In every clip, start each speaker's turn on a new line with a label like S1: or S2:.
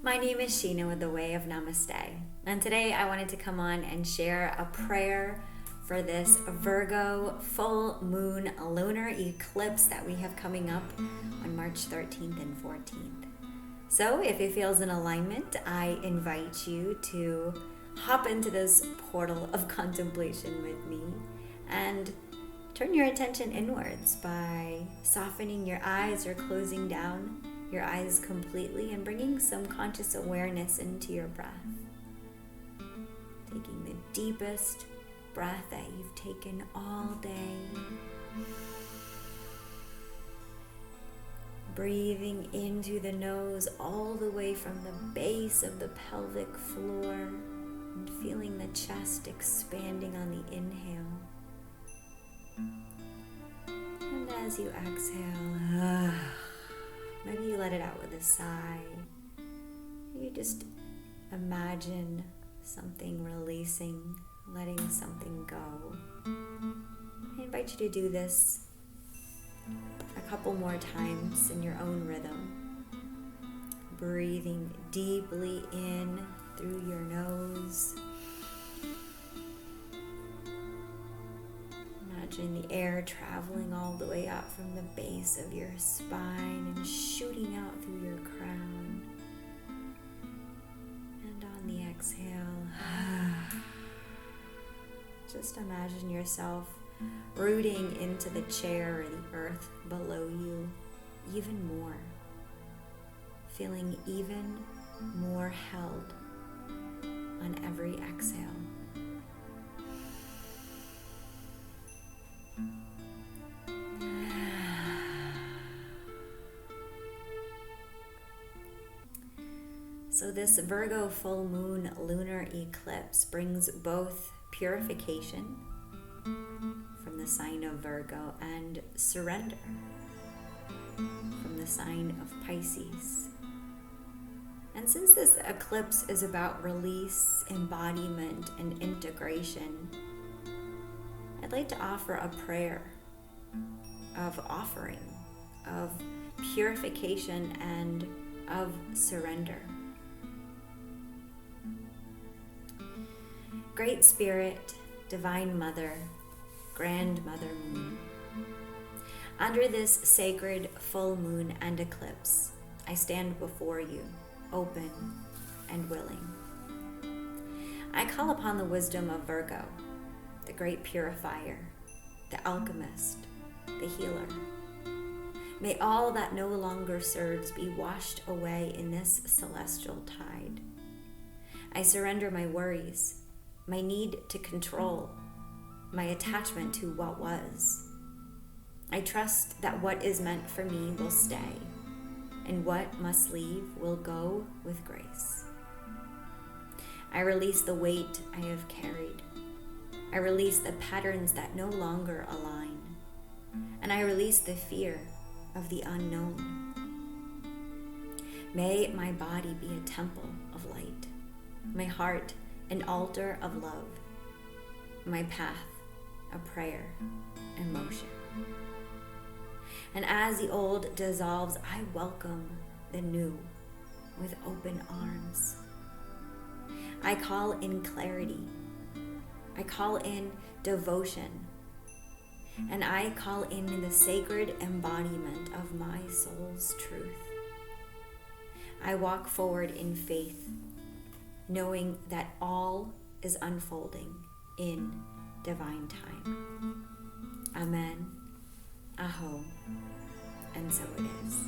S1: My name is Sheena with the Way of Namaste, and today I wanted to come on and share a prayer for this Virgo full moon lunar eclipse that we have coming up on March 13th and 14th. So if it feels in alignment, I invite you to hop into this portal of contemplation with me and turn your attention inwards by softening your eyes or closing down your eyes completely and bringing some conscious awareness into your breath. Taking the deepest breath that you've taken all day. Breathing into the nose all the way from the base of the pelvic floor and feeling the chest expanding on the inhale. And as you exhale, maybe you let it out with a sigh. You just imagine something releasing, letting something go. I invite you to do this a couple more times in your own rhythm. Breathing deeply in through your nose. Imagine the air traveling all the way up from the base of your spine and shooting out through your crown. And on the exhale, just imagine yourself rooting into the chair or the earth below you even more, feeling even more held on every exhale. So this Virgo full moon lunar eclipse brings both purification from the sign of Virgo and surrender from the sign of Pisces. And since this eclipse is about release, embodiment, and integration, I'd like to offer a prayer of offering, of purification, and of surrender. Great Spirit, Divine Mother, Grandmother Moon, under this sacred full moon and eclipse, I stand before you, open and willing. I call upon the wisdom of Virgo, the great purifier, the alchemist, the healer. May all that no longer serves be washed away in this celestial tide. I surrender my worries, my need to control, my attachment to what was. I trust that what is meant for me will stay, and what must leave will go with grace. I release the weight I have carried. I release the patterns that no longer align, and I release the fear of the unknown. May my body be a temple of light, my heart an altar of love, my path a prayer and motion. And as the old dissolves, I welcome the new with open arms. I call in clarity. I call in devotion. And I call in the sacred embodiment of my soul's truth. I walk forward in faith, knowing that all is unfolding in divine time. Amen, Aho, and so it is.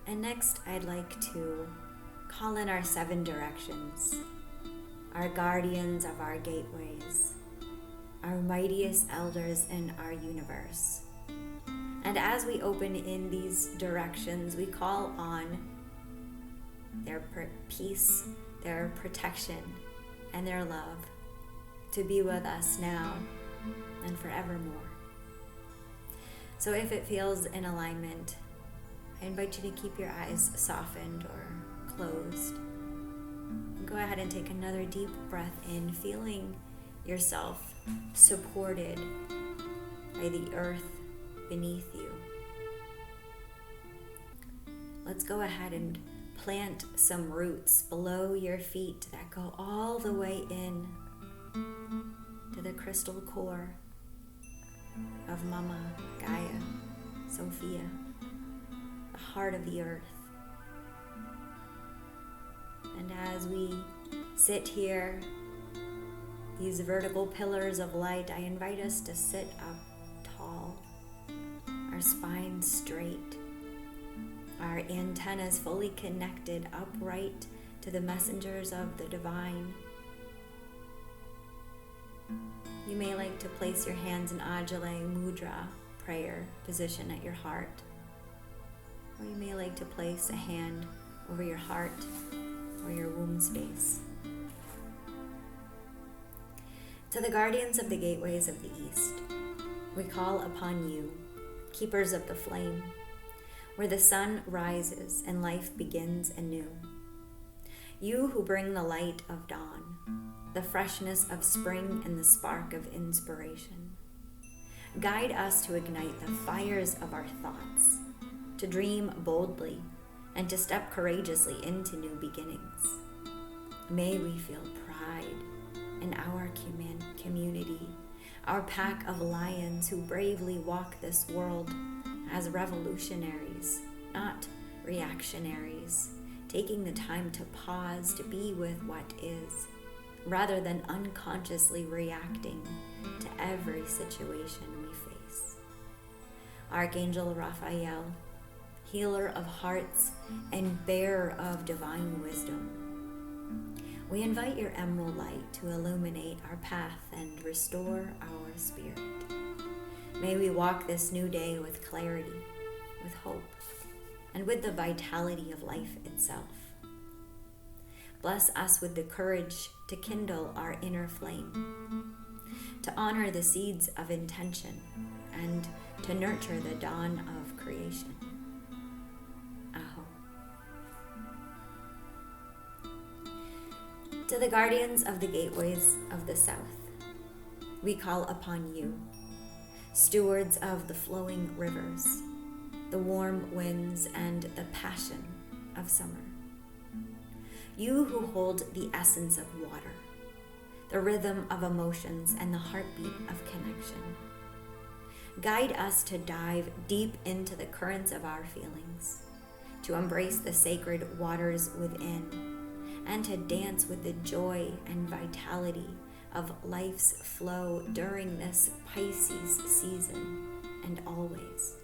S1: And next, I'd like to call in our 7 directions, our guardians of our gateways, our mightiest elders in our universe. And as we open in these directions, we call on their peace, their protection, and their love to be with us now and forevermore. So if it feels in alignment, I invite you to keep your eyes softened or closed. Go ahead and take another deep breath in, feeling yourself supported by the earth beneath you. let's go ahead and plant some roots below your feet that go all the way in to the crystal core of Mama Gaia, Sophia, the heart of the earth. And as we sit here, these vertical pillars of light, I invite us to sit up tall, our spines straight, our antennas fully connected upright to the messengers of the divine. You may like to place your hands in Ajale Mudra, prayer position at your heart. Or you may like to place a hand over your heart or your womb space. To the guardians of the gateways of the East, we call upon you, keepers of the flame, where the sun rises and life begins anew. You who bring the light of dawn, the freshness of spring and the spark of inspiration. Guide us to ignite the fires of our thoughts, to dream boldly, and to step courageously into new beginnings. May we feel pride in our community, our pack of lions who bravely walk this world as revolutionaries, not reactionaries, taking the time to pause to be with what is, rather than unconsciously reacting to every situation we face. Archangel Raphael, healer of hearts and bearer of divine wisdom, we invite your emerald light to illuminate our path and restore our spirit. May we walk this new day with clarity, with hope, and with the vitality of life itself. Bless us with the courage to kindle our inner flame, to honor the seeds of intention, and to nurture the dawn of creation. Aho. To the guardians of the gateways of the South, we call upon you, stewards of the flowing rivers, the warm winds, and the passion of summer. You who hold the essence of water, the rhythm of emotions, and the heartbeat of connection. Guide us to dive deep into the currents of our feelings, to embrace the sacred waters within, and to dance with the joy and vitality of life's flow during this Pisces season and always.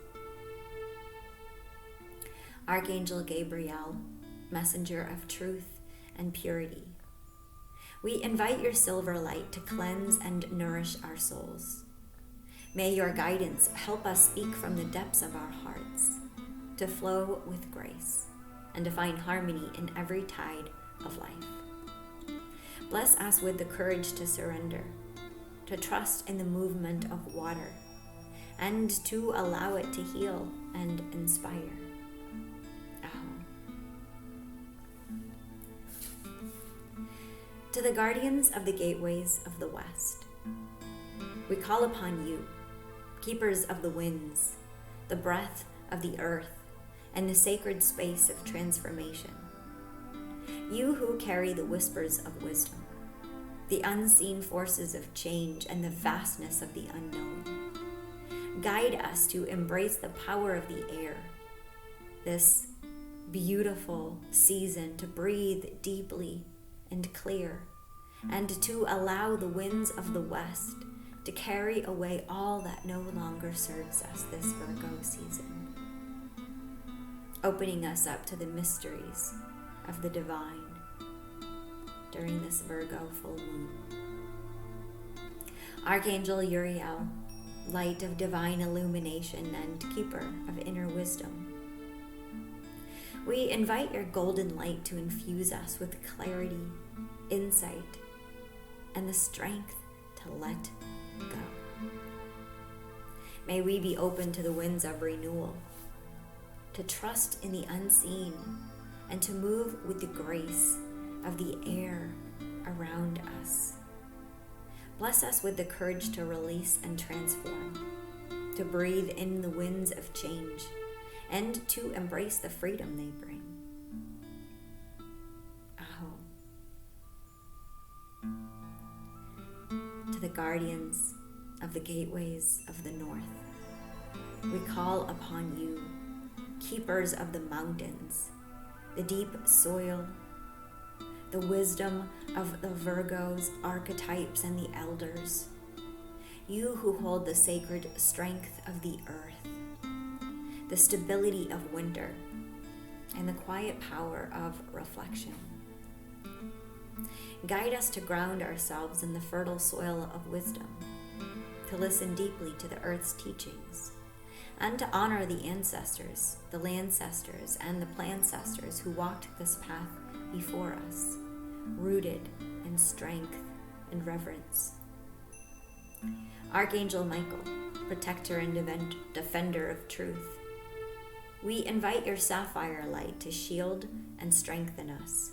S1: Archangel Gabriel, messenger of truth and purity, we invite your silver light to cleanse and nourish our souls. May your guidance help us speak from the depths of our hearts, to flow with grace, and to find harmony in every tide of life. Bless us with the courage to surrender, to trust in the movement of water, and to allow it to heal and inspire. To the guardians of the gateways of the West, we call upon you, keepers of the winds, the breath of the earth, and the sacred space of transformation. You who carry the whispers of wisdom, the unseen forces of change, and the vastness of the unknown. Guide us to embrace the power of the air, this beautiful season to breathe deeply and clear, and to allow the winds of the west to carry away all that no longer serves us this Virgo season, opening us up to the mysteries of the divine during this Virgo full moon. Archangel Uriel, light of divine illumination and keeper of inner wisdom, we invite your golden light to infuse us with clarity, insight, and the strength to let go. May we be open to the winds of renewal, to trust in the unseen, and to move with the grace of the air around us. Bless us with the courage to release and transform, to breathe in the winds of change, and to embrace the freedom they bring. Aho. To the guardians of the gateways of the north, we call upon you, keepers of the mountains, the deep soil, the wisdom of the Virgos, archetypes, and the elders, you who hold the sacred strength of the earth, the stability of winter, and the quiet power of reflection. Guide us to ground ourselves in the fertile soil of wisdom, to listen deeply to the earth's teachings, and to honor the ancestors, the landcestors, and the plancestors who walked this path before us, rooted in strength and reverence. Archangel Michael, protector and defender of truth, we invite your sapphire light to shield and strengthen us.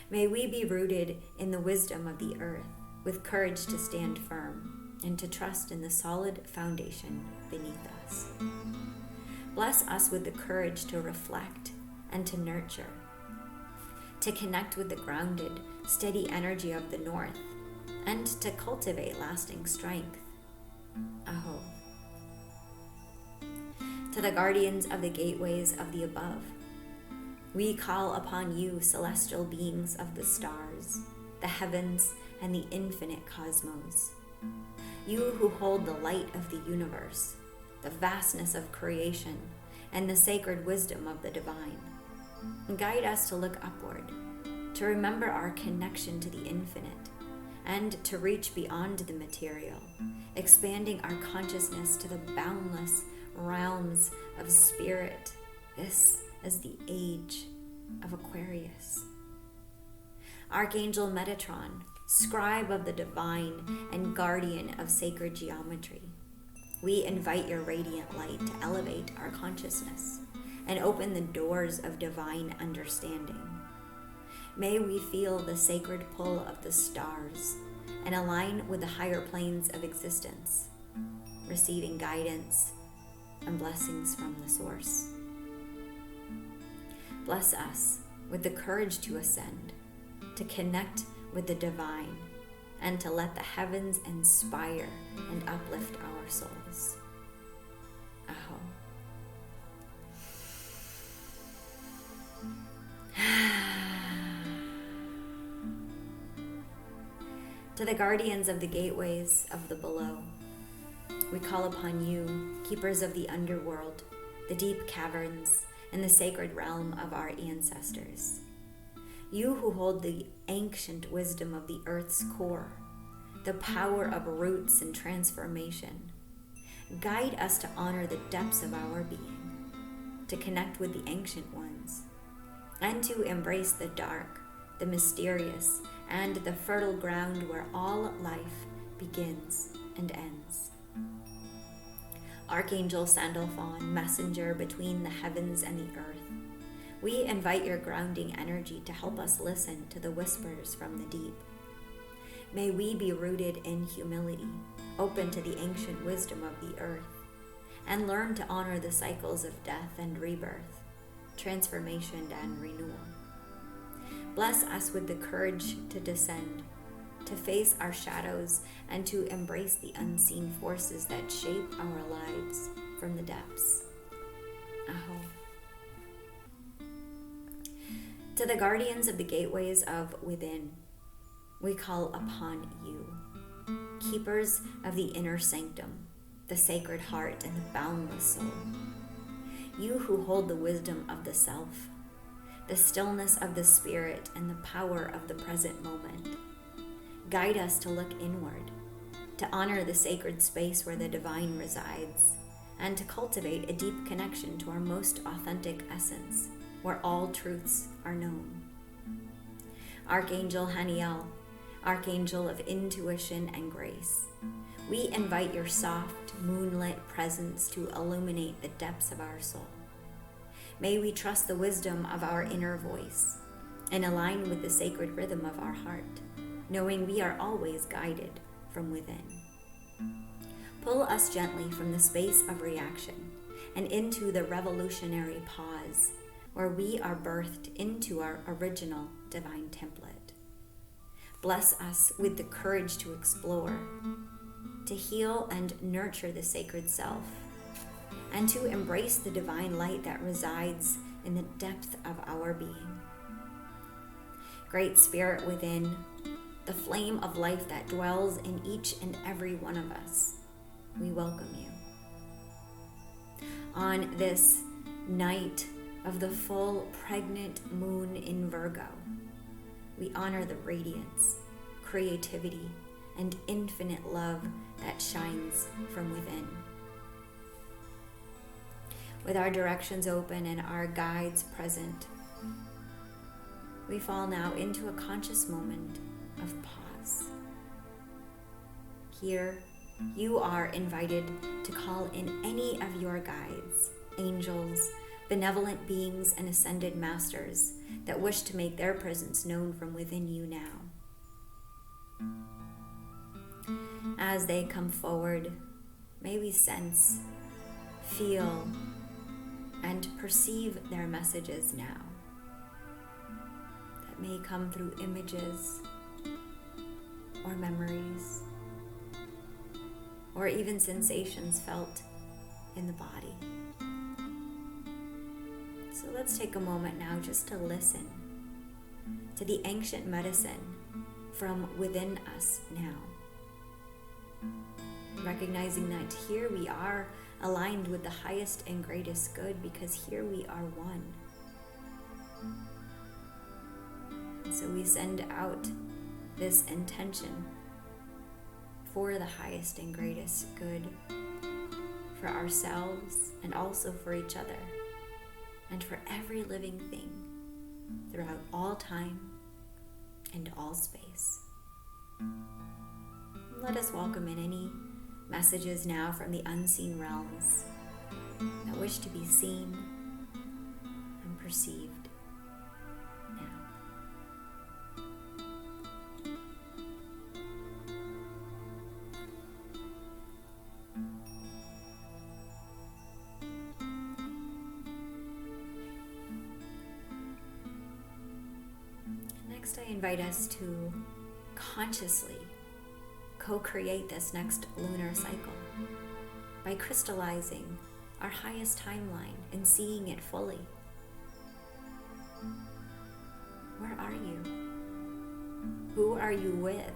S1: May we be rooted in the wisdom of the earth, with courage to stand firm and to trust in the solid foundation beneath us. Bless us with the courage to reflect and to nurture, to connect with the grounded, steady energy of the north, and to cultivate lasting strength. Aho. To the guardians of the gateways of the above, we call upon you, celestial beings of the stars, the heavens, and the infinite cosmos. You who hold the light of the universe, the vastness of creation, and the sacred wisdom of the divine. Guide us to look upward, to remember our connection to the infinite, and to reach beyond the material, expanding our consciousness to the boundless realms of spirit. This is the age of Aquarius. Archangel Metatron, scribe of the divine and guardian of sacred geometry, we invite your radiant light to elevate our consciousness and open the doors of divine understanding. May we feel the sacred pull of the stars and align with the higher planes of existence, receiving guidance and blessings from the source. Bless us with the courage to ascend, to connect with the divine, and to let the heavens inspire and uplift our souls. Aho. To the guardians of the gateways of the below, we call upon you, keepers of the underworld, the deep caverns, and the sacred realm of our ancestors. You who hold the ancient wisdom of the earth's core, the power of roots and transformation. Guide us to honor the depths of our being, to connect with the ancient ones, and to embrace the dark, the mysterious, and the fertile ground where all life begins and ends. Archangel Sandalphon, messenger between the heavens and the earth, we invite your grounding energy to help us listen to the whispers from the deep. May we be rooted in humility, open to the ancient wisdom of the earth, and learn to honor the cycles of death and rebirth, transformation and renewal. Bless us with the courage to descend, to face our shadows, and to embrace the unseen forces that shape our lives from the depths. Aho. To the guardians of the gateways of within, we call upon you, keepers of the inner sanctum, the sacred heart, and the boundless soul. You who hold the wisdom of the self, the stillness of the spirit, and the power of the present moment. Guide us to look inward, to honor the sacred space where the divine resides, and to cultivate a deep connection to our most authentic essence, where all truths are known. Archangel Haniel, Archangel of intuition and grace, we invite your soft, moonlit presence to illuminate the depths of our soul. May we trust the wisdom of our inner voice and align with the sacred rhythm of our heart, knowing we are always guided from within. Pull us gently from the space of reaction and into the revolutionary pause, where we are birthed into our original divine template. Bless us with the courage to explore, to heal and nurture the sacred self, and to embrace the divine light that resides in the depth of our being. Great Spirit within, the flame of life that dwells in each and every one of us, we welcome you. On this night of the full pregnant moon in Virgo, we honor the radiance, creativity, and infinite love that shines from within. With our directions open and our guides present, we fall now into a conscious moment of pause. Here, you are invited to call in any of your guides, angels, benevolent beings, and ascended masters that wish to make their presence known from within you now. As they come forward, may we sense, feel, and perceive their messages now. That may come through images or memories or even sensations felt in the body. So let's take a moment now just to listen to the ancient medicine from within us now. Recognizing that here we are aligned with the highest and greatest good, because here we are one. And so we send out this intention for the highest and greatest good for ourselves and also for each other and for every living thing throughout all time and all space. Let us welcome in any messages now from the unseen realms that wish to be seen and perceived now. Next, I invite us to consciously co-create this next lunar cycle by crystallizing our highest timeline and seeing it fully. Where are you? Who are you with?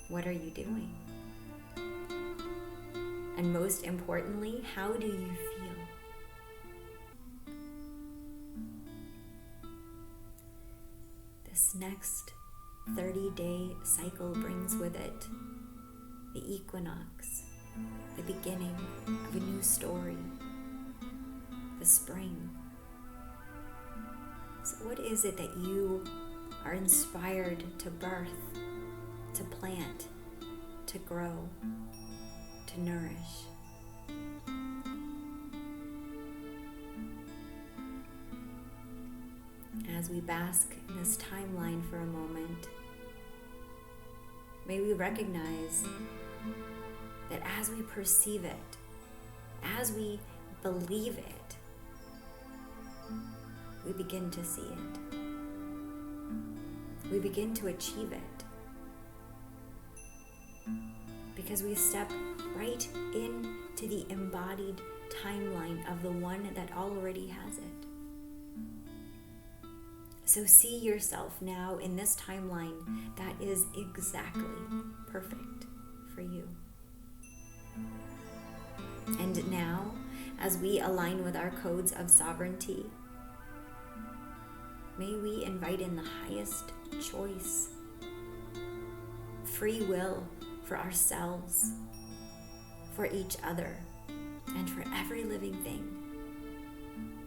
S1: What are you doing? And most importantly, how do you feel? This next 30-day cycle brings with it the equinox, the beginning of a new story, the spring. So what is it that you are inspired to birth, to plant, to grow, to nourish? As we bask in this timeline for a moment, may we recognize that as we perceive it, as we believe it, we begin to see it. We begin to achieve it. Because we step right into the embodied timeline of the one that already has it. So see yourself now in this timeline that is exactly perfect for you. And now, as we align with our codes of sovereignty, may we invite in the highest choice, free will for ourselves, for each other, and for every living thing.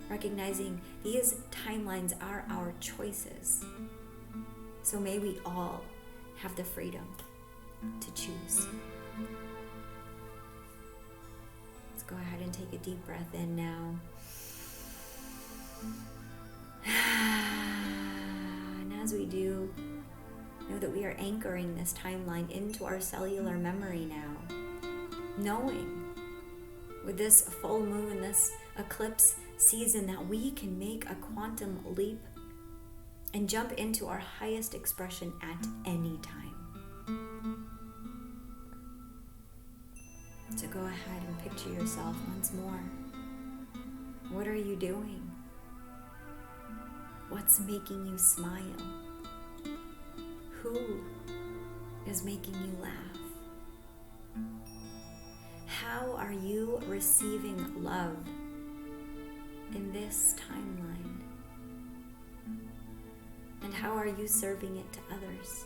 S1: Recognizing these timelines are our choices. So may we all have the freedom to choose. Let's go ahead and take a deep breath in now. And as we do, know that we are anchoring this timeline into our cellular memory now, knowing with this full moon, this eclipse season, that we can make a quantum leap and jump into our highest expression at any time. So go ahead and picture yourself once more. What are you doing? What's making you smile? Who is making you laugh? How are you receiving love in this timeline? And how are you serving it to others?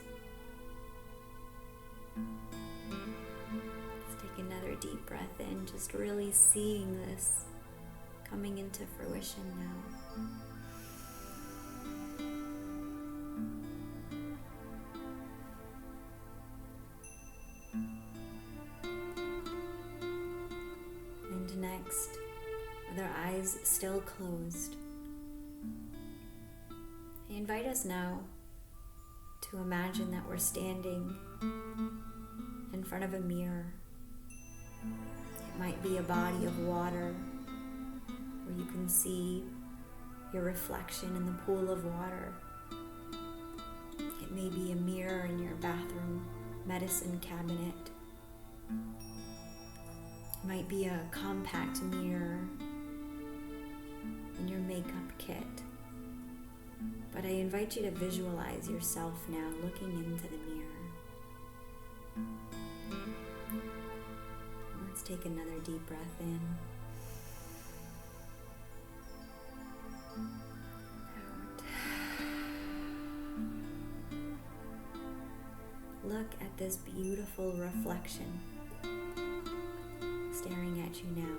S1: Let's take another deep breath in, just really seeing this coming into fruition now. And next, with our eyes still closed, I invite us now to imagine that we're standing in front of a mirror. It might be a body of water where you can see your reflection in the pool of water. It may be a mirror in your bathroom medicine cabinet. It might be a compact mirror in your makeup kit. But I invite you to visualize yourself now looking into the mirror. Let's take another deep breath in. Out. Look at this beautiful reflection staring at you now.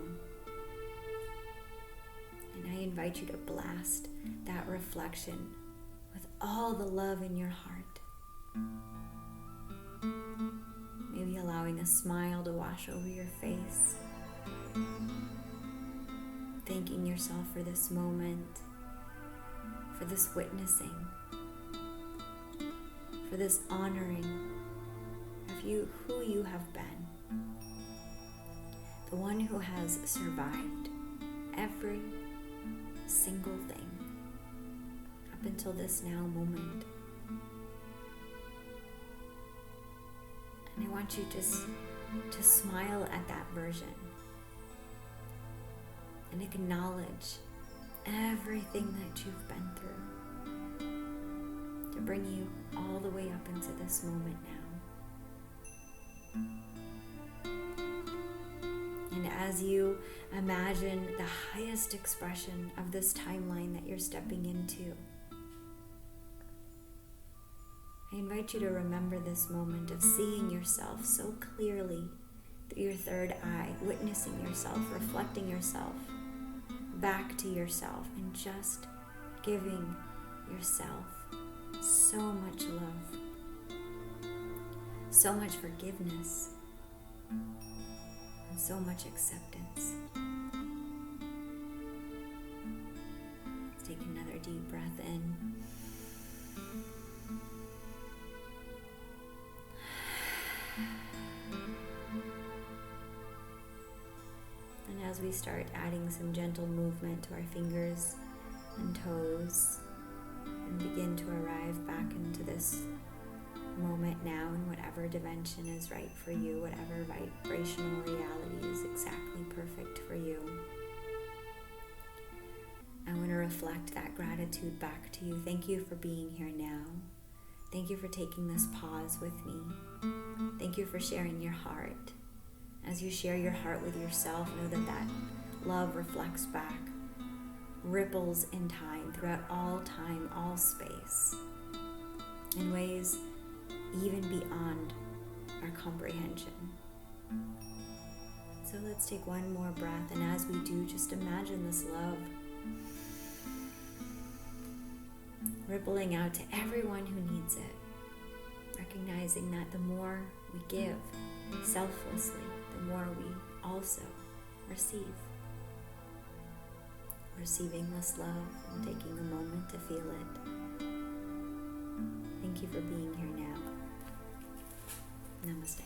S1: And I invite you to blast that reflection with all the love in your heart. Maybe allowing a smile to wash over your face. Thanking yourself for this moment, for this witnessing, for this honoring of you, who you have been. The one who has survived every single thing up until this now moment. And I want you just to smile at that version and acknowledge everything that you've been through to bring you all the way up into this moment now. And as you imagine the highest expression of this timeline that you're stepping into, I invite you to remember this moment of seeing yourself so clearly through your third eye, witnessing yourself, reflecting yourself back to yourself, and just giving yourself so much love, so much forgiveness, and so much acceptance. Let's take another deep breath in. And as we start adding some gentle movement to our fingers and toes and begin to arrive back into this moment now in whatever dimension is right for you, whatever vibrational reality is exactly perfect for you, I want to reflect that gratitude back to you. Thank you for being here now. Thank you for taking this pause with me. Thank you for sharing your heart. As you share your heart with yourself, know that that love reflects back, ripples in time, throughout all time, all space, in ways even beyond our comprehension. So let's take one more breath, and as we do, just imagine this love rippling out to everyone who needs it, recognizing that the more we give selflessly, the more we also receive. Receiving this love and taking a moment to feel it. Thank you for being here now. Namaste.